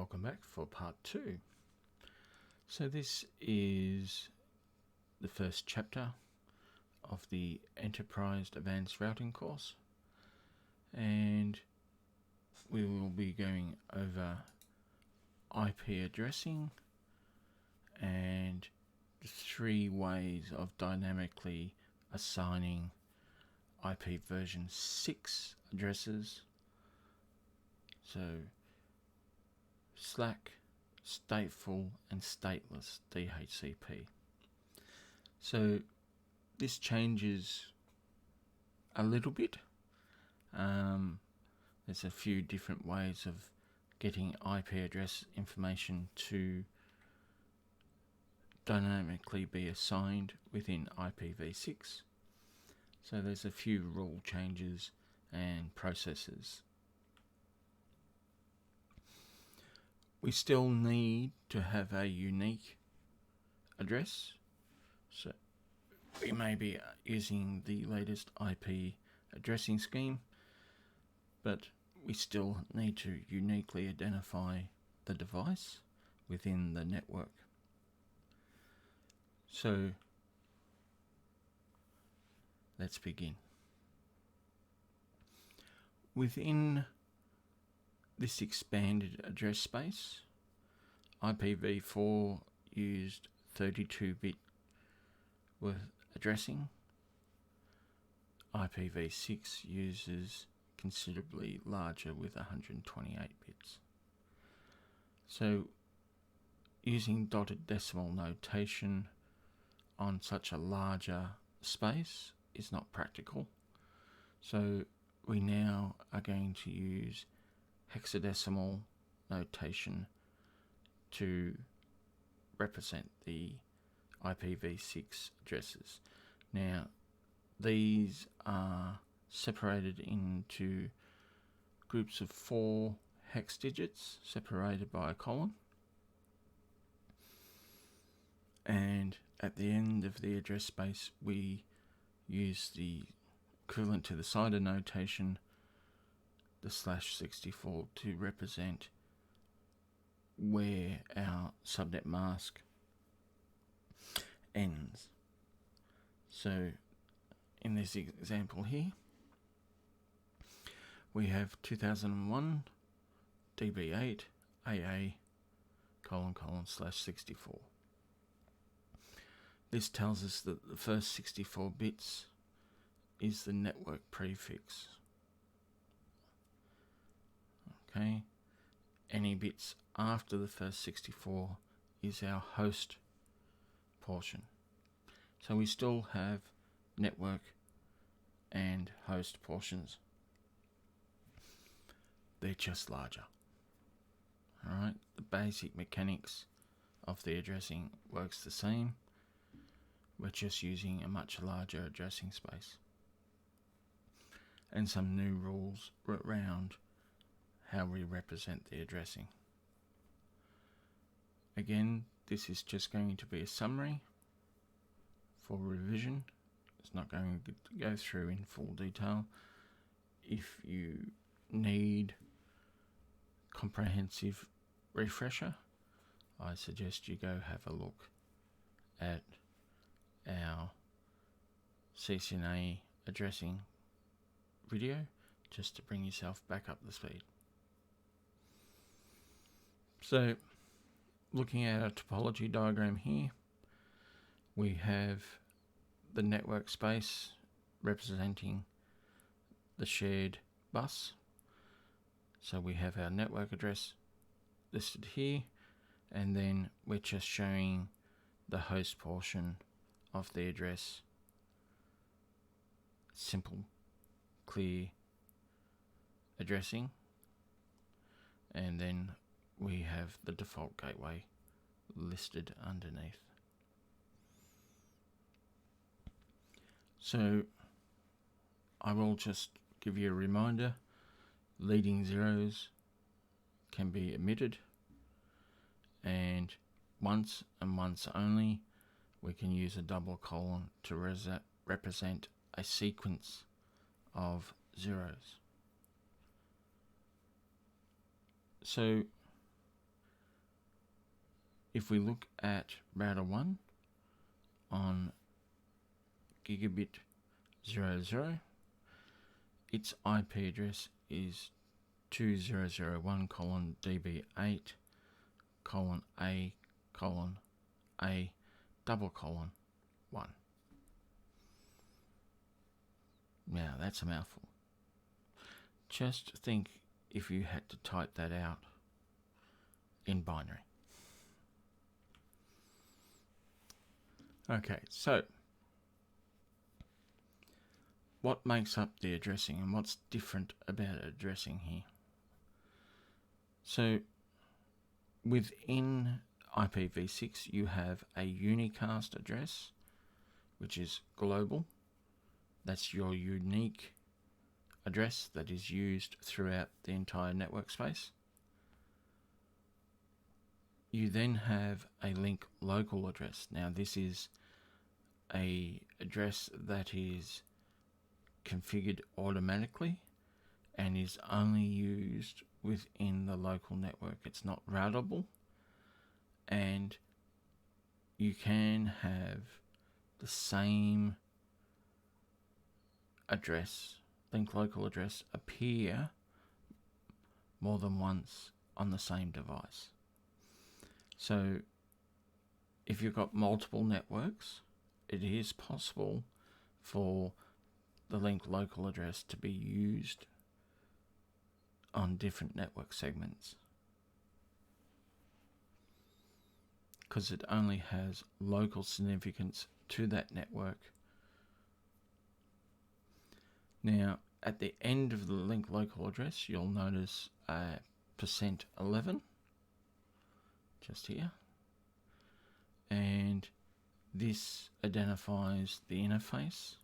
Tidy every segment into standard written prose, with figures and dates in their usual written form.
welcome back for part 2. So this is the first chapter of the Enterprise Advanced Routing course, and we will be going over IP addressing and the 3 ways of dynamically assigning IP version 6 addresses. So SLAAC, Stateful and Stateless DHCP. So this changes a little bit. There's a few different ways of getting IP address information to dynamically be assigned within IPv6. So there's a few rule changes and processes. We still need to have a unique address, so we may be using the latest IP addressing scheme, but we still need to uniquely identify the device within the network. So let's begin. Within this expanded address space, IPv4 used 32-bit with addressing. IPv6 uses considerably larger with 128 bits. So using dotted decimal notation on such a larger space is not practical. So we now are going to use hexadecimal notation to represent the IPv6 addresses. Now, these are separated into groups of 4 hex digits separated by a colon, and at the end of the address space we use the equivalent to the CIDR notation, the /64, to represent where our subnet mask ends. So in this example here, we have 2001 db8 AA : /64. This tells us that the first 64 bits is the network prefix. Okay, any bits after the first 64 is our host portion. So we still have network and host portions. They're just larger. Alright, the basic mechanics of the addressing works the same. We're just using a much larger addressing space and some new rules around how we represent the addressing. Again, this is just going to be a summary for revision. It's not going to go through in full detail. If you need comprehensive refresher, I suggest you go have a look at our CCNA addressing video just to bring yourself back up to speed. So looking at our topology diagram here, we have the network space representing the shared bus. So we have our network address listed here, and then we're just showing the host portion of the address. Simple, clear addressing, and then we have the default gateway listed underneath. So I will just give you a reminder, leading zeros can be omitted, and once and once only we can use a double colon to represent a sequence of zeros. So if we look at router 1 on gigabit 00, its IP address is 2001:db8:A:/A:1. Now that's a mouthful. Just think if you had to type that out in binary. Okay, so what makes up the addressing and what's different about addressing here? So within IPv6 you have a unicast address, which is global. That's your unique address that is used throughout the entire network space. You then have a link local address. Now this is a address that is configured automatically and is only used within the local network. It's not routable, and you can have the same address, link local address, appear more than once on the same device. So if you've got multiple networks, it is possible for the link local address to be used on different network segments, because it only has local significance to that network. Now, at the end of the link local address, you'll notice a %11 just here, and this identifies the interface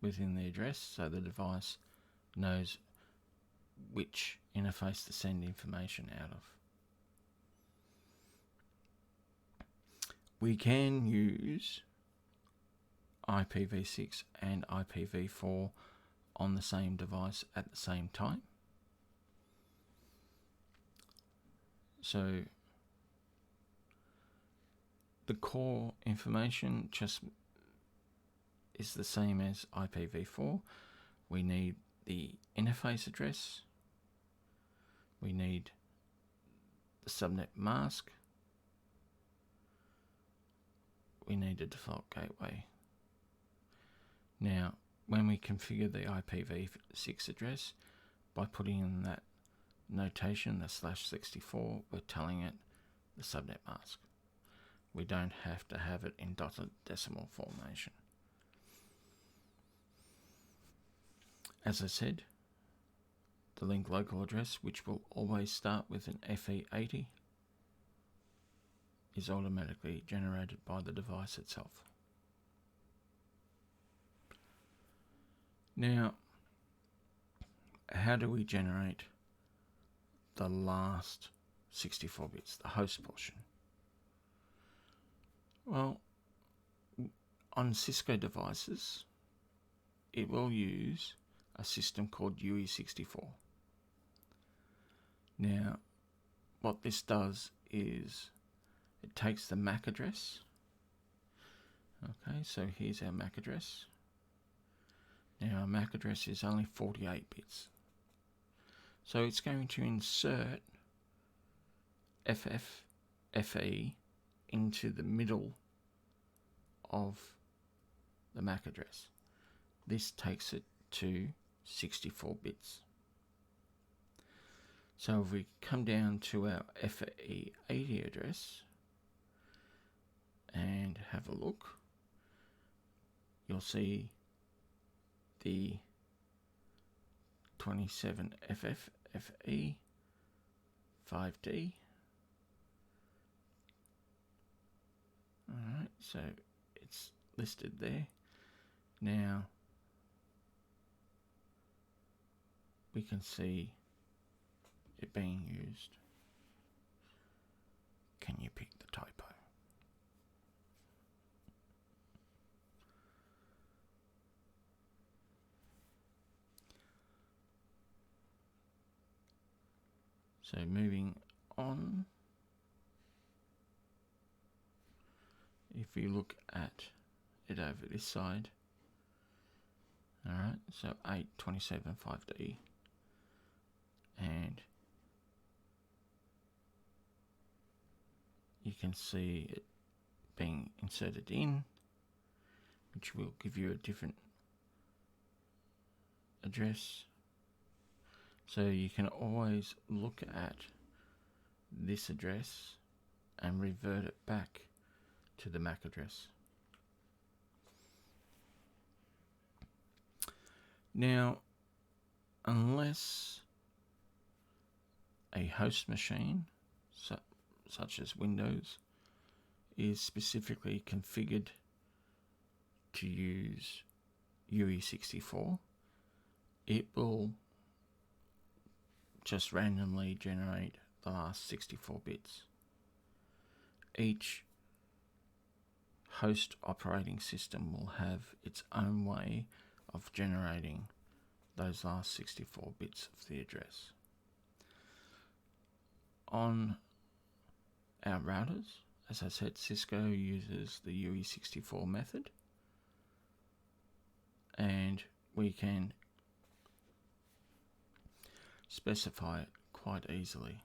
within the address, so the device knows which interface to send information out of. We can use IPv6 and IPv4 on the same device at the same time. So the core information just is the same as IPv4. We need the interface address, we need the subnet mask, we need a default gateway. Now, when we configure the IPv6 address, by putting in that notation, the /64, we're telling it the subnet mask. We don't have to have it in dotted decimal formation. As I said, the link local address, which will always start with an FE80, is automatically generated by the device itself. Now, how do we generate the last 64 bits, the host portion? Well, on Cisco devices, it will use a system called UE64. Now, what this does is it takes the MAC address. Okay, so here's our MAC address. Now, our MAC address is only 48 bits. So it's going to insert FE into the middle of the MAC address. This takes it to 64 bits. So if we come down to our FE80 address and have a look, you'll see the 27FF-FE 5D. Alright, so it's listed there. Now we can see it being used. Can you pick the typo? So moving on, if you look at it over this side, alright, so 8.27.5d, and you can see it being inserted in, which will give you a different address. So you can always look at this address and revert it back to the MAC address. Now, unless a host machine, such as Windows, is specifically configured to use UE64, it will just randomly generate the last 64 bits. Each host operating system will have its own way of generating those last 64 bits of the address. On our routers, as I said, Cisco uses the UE64 method, and we can specify it quite easily.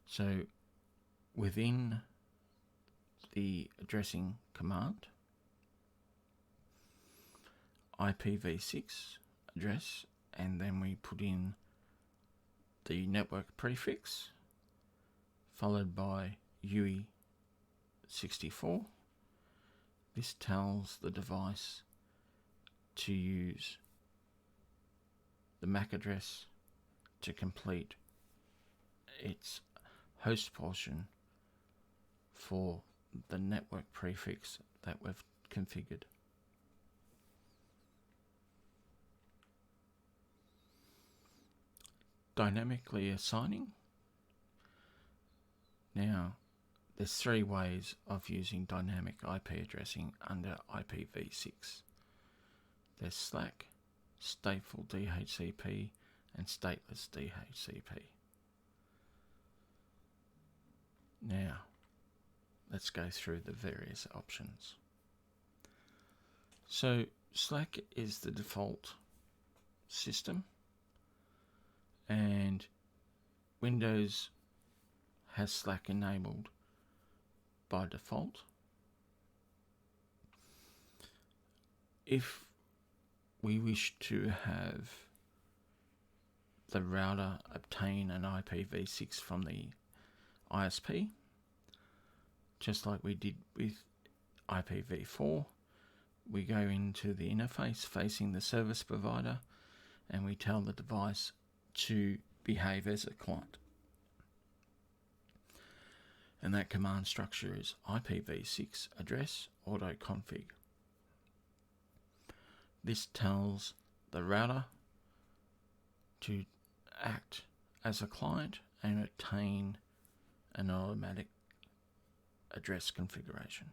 So within the addressing command, IPv6 address, and then we put in the network prefix followed by UE64. This tells the device to use the MAC address to complete its host portion for the network prefix that we've configured. Dynamically assigning. Now, there's three ways of using dynamic IP addressing under IPv6. There's SLAAC, Stateful DHCP, and Stateless DHCP. Now, let's go through the various options. So, SLAAC is the default system, and Windows has SLAAC enabled by default. If we wish to have the router obtain an IPv6 from the ISP, just like we did with IPv4, we go into the interface facing the service provider and we tell the device to behave as a client. And that command structure is IPv6 address autoconfig. This tells the router to act as a client and obtain an automatic address configuration.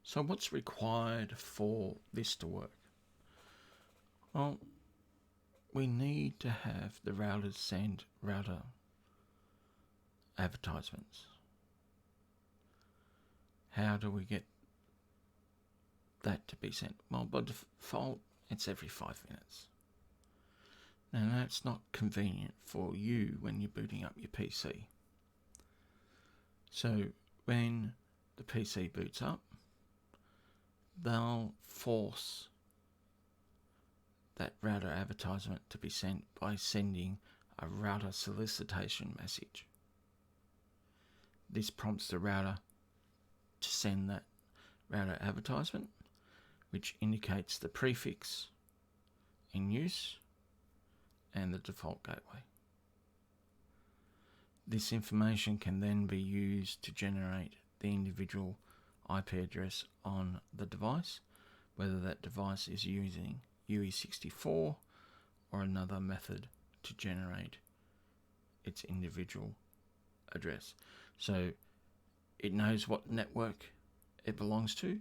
So what's required for this to work? Well, we need to have the routers send router advertisements. How do we get that to be sent? Well, by default, it's every 5 minutes. Now, that's not convenient for you when you're booting up your PC. So, when the PC boots up, they'll force that router advertisement to be sent by sending a router solicitation message. This prompts the router to send that router advertisement, which indicates the prefix in use and the default gateway. This information can then be used to generate the individual IP address on the device, whether that device is using UE64 or another method to generate its individual address. So it knows what network it belongs to,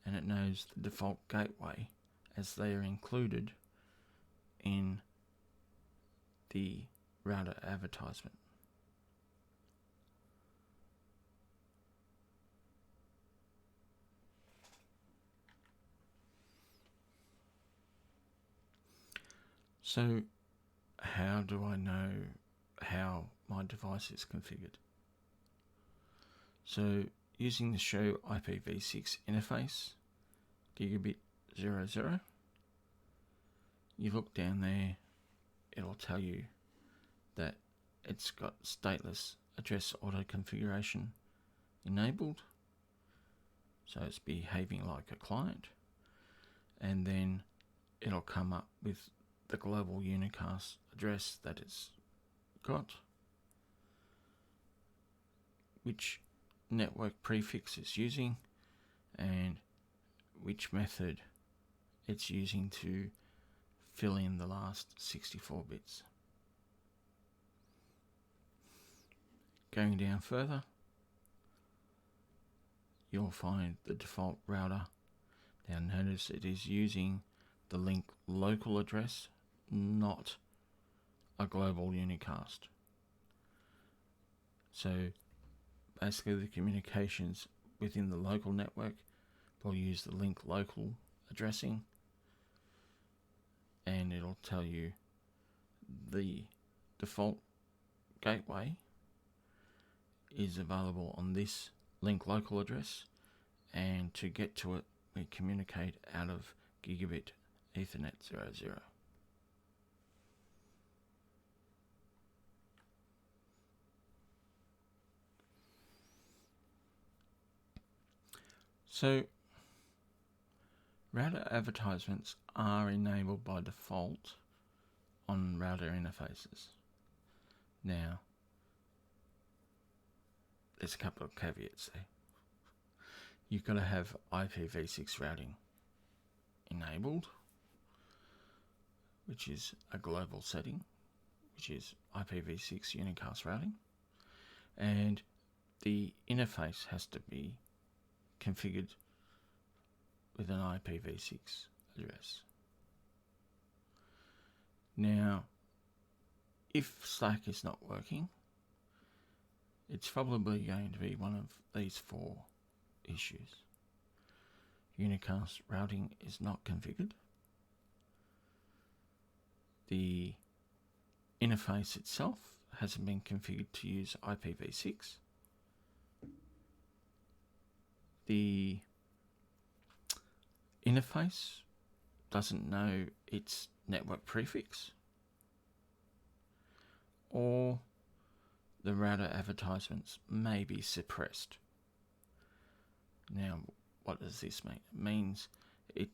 and it knows the default gateway as they are included in the router advertisement. So how do I know how my device is configured? So using the show IPv6 interface, gigabit 00, you look down there, it'll tell you that it's got stateless address auto configuration enabled, so it's behaving like a client, and then it'll come up with the global unicast address that it's got, which network prefix it's using, and which method it's using to fill in the last 64 bits. Going down further, you'll find the default router. Now notice it is using the link local address, not a global unicast. So basically the communications within the local network will use the link local addressing, and it'll tell you the default gateway is available on this link local address, and to get to it we communicate out of gigabit Ethernet 00. So router advertisements are enabled by default on router interfaces. Now, there's a couple of caveats there. You've got to have IPv6 routing enabled, which is a global setting, which is IPv6 unicast routing, and the interface has to be configured with an IPv6 address. Now, if SLAAC is not working, it's probably going to be one of these four issues. Unicast routing is not configured. The interface itself hasn't been configured to use IPv6. The interface doesn't know its network prefix, or the router advertisements may be suppressed. Now, what does this mean? It means it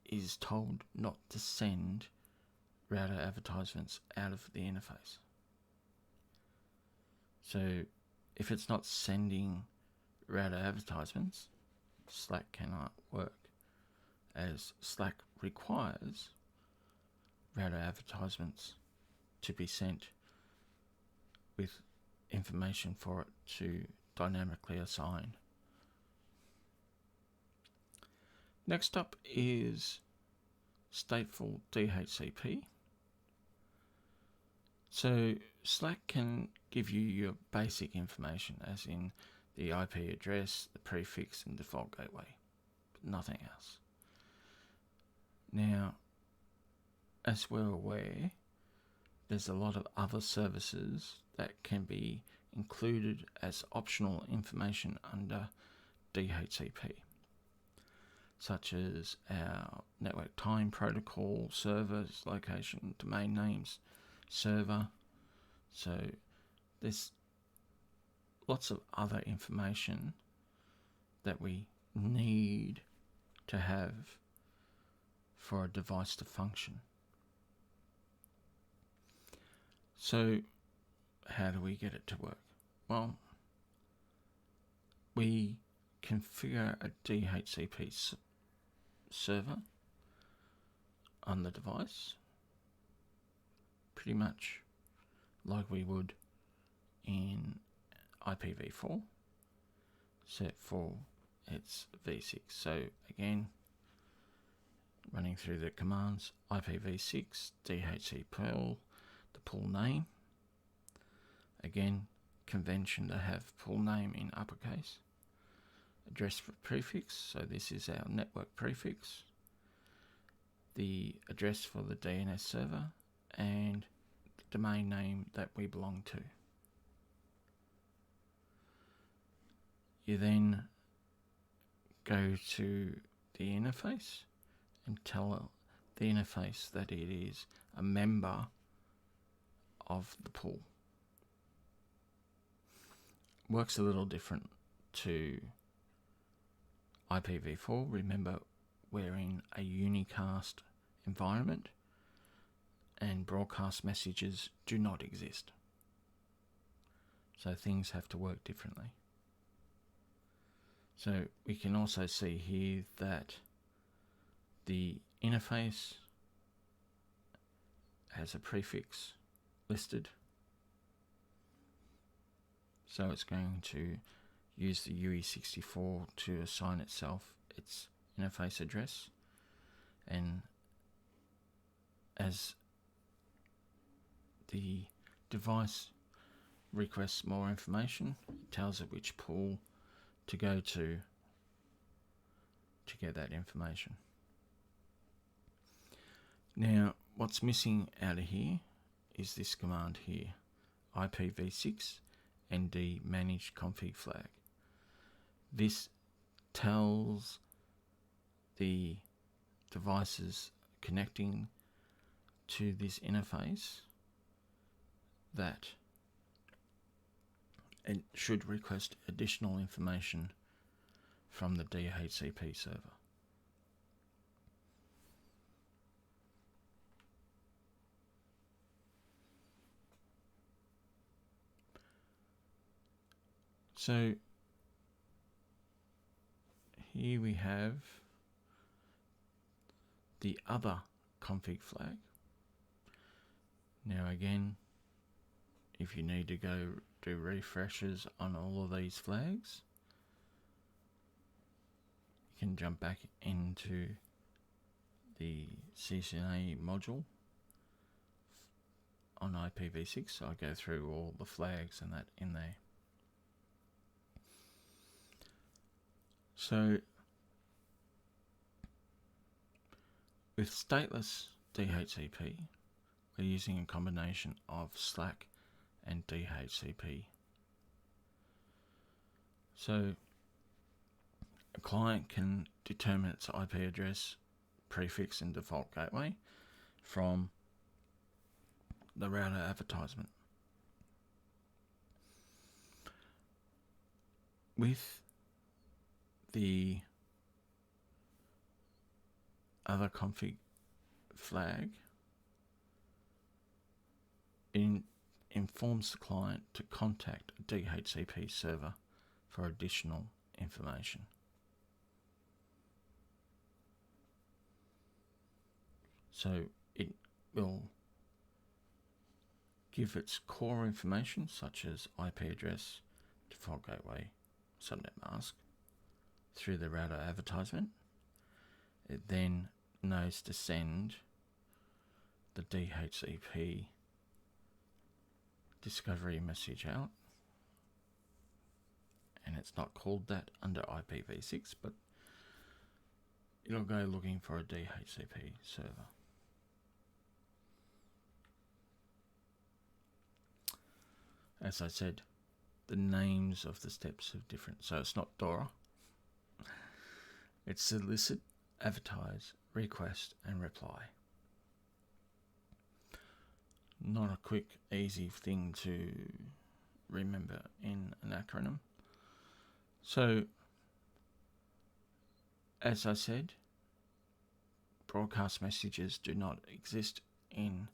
is told not to send router advertisements out of the interface. So if it's not sending router advertisements, SLAAC cannot work, as SLAAC requires router advertisements to be sent with information for it to dynamically assign. Next up is Stateful DHCP. So SLAAC can give you your basic information, as in the IP address, the prefix and default gateway, but nothing else. Now, as we're aware, there's a lot of other services that can be included as optional information under DHCP, such as our network time protocol, servers, location, domain names, server. So there's lots of other information that we need to have for a device to function. So how do we get it to work? Well, we configure a DHCP server on the device, pretty much like we would in IPv4, set for its v6. So again, running through the commands, IPv6 DHCP, the the pool name. Again, convention to have pool name in uppercase. Address for prefix, so this is our network prefix. The address for the DNS server and the domain name that we belong to. You then go to the interface and tell the interface that it is a member of the pool. Works a little different to IPv4. Remember, we're in a unicast environment and broadcast messages do not exist. So things have to work differently. So we can also see here that the interface has a prefix listed. So it's going to use the UE64 to assign itself its interface address. And as the device requests more information, it tells it which pool to go to get that information. Now, what's missing out of here is this command here, IPv6 ND manage config flag. This tells the devices connecting to this interface that it should request additional information from the DHCP server. So here we have the other config flag. Now again, if you need to go do refreshes on all of these flags, you can jump back into the CCNA module on IPv6. So I go through all the flags and that in there. So with Stateless DHCP, we're using a combination of SLAAC and DHCP. So a client can determine its IP address, prefix and default gateway from the router advertisement. With the other config flag, it informs the client to contact a DHCP server for additional information. So it will give its core information such as IP address, default gateway, subnet mask through the router advertisement. It then knows to send the DHCP discovery message out, and it's not called that under IPv6, but it'll go looking for a DHCP server. As I said, the names of the steps are different, so it's not DORA. It's solicit, advertise, request and reply. Not a quick, easy thing to remember in an acronym. So, as I said, broadcast messages do not exist in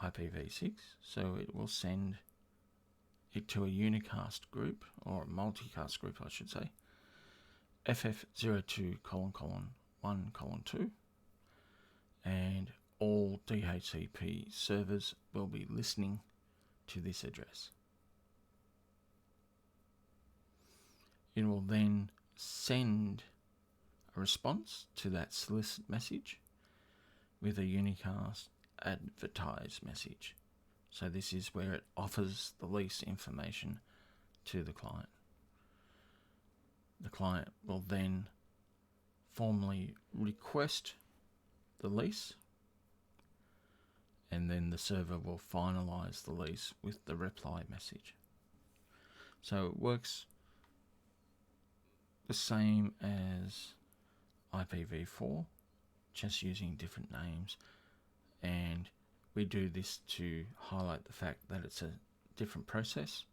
IPv6, so it will send it to a unicast group, or a multicast group I should say, FF02:1:2, and all DHCP servers will be listening to this address. It will then send a response to that solicit message with a unicast advertise message. So this is where it offers the lease information to the client. The client will then formally request the lease, and then the server will finalize the lease with the reply message. So it works the same as IPv4, just using different names, and we do this to highlight the fact that it's a different process.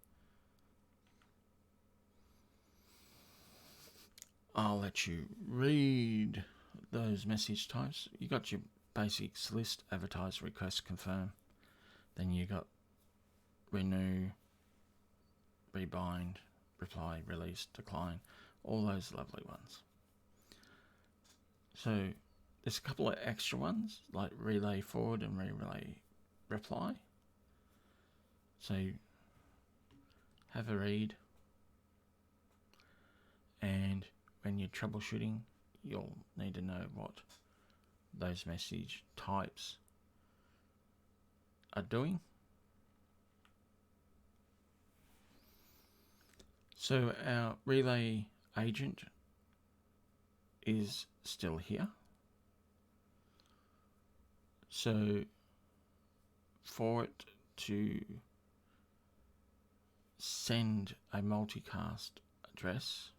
I'll let you read those message types. You got your basics: list, advertise, request, confirm. Then you got renew, rebind, reply, release, decline, all those lovely ones. So there's a couple of extra ones like relay forward and relay reply. So have a read, and when you're troubleshooting, you'll need to know what those message types are doing. So our relay agent is still here. So for it to send a multicast address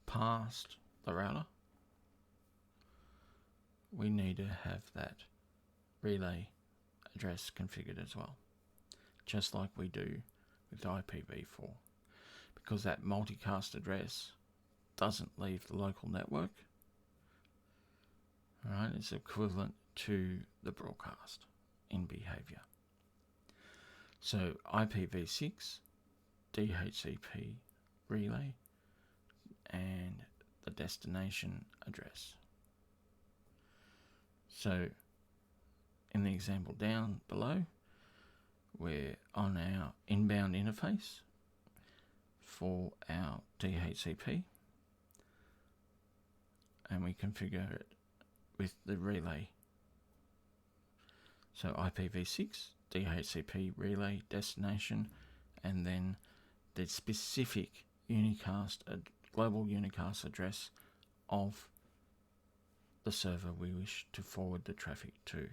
past the router, we need to have that relay address configured as well, just like we do with IPv4, because that multicast address doesn't leave the local network. All right, it's equivalent to the broadcast in behavior. So IPv6, DHCP relay, and the destination address. So in the example down below, we're on our inbound interface for our DHCP, and we configure it with the relay. So IPv6, DHCP relay, destination, and then the specific unicast, global unicast address of the server we wish to forward the traffic to.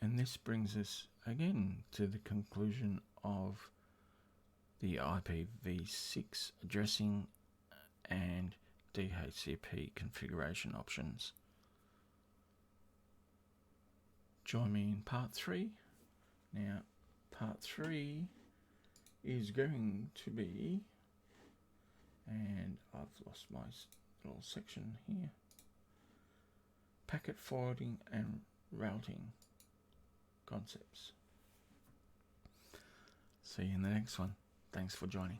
And this brings us again to the conclusion of the IPv6 addressing and DHCP configuration options. Join me in part 3. Now, part 3 is going to be, and I've lost my little section here, packet forwarding and routing concepts. See you in the next one. Thanks for joining.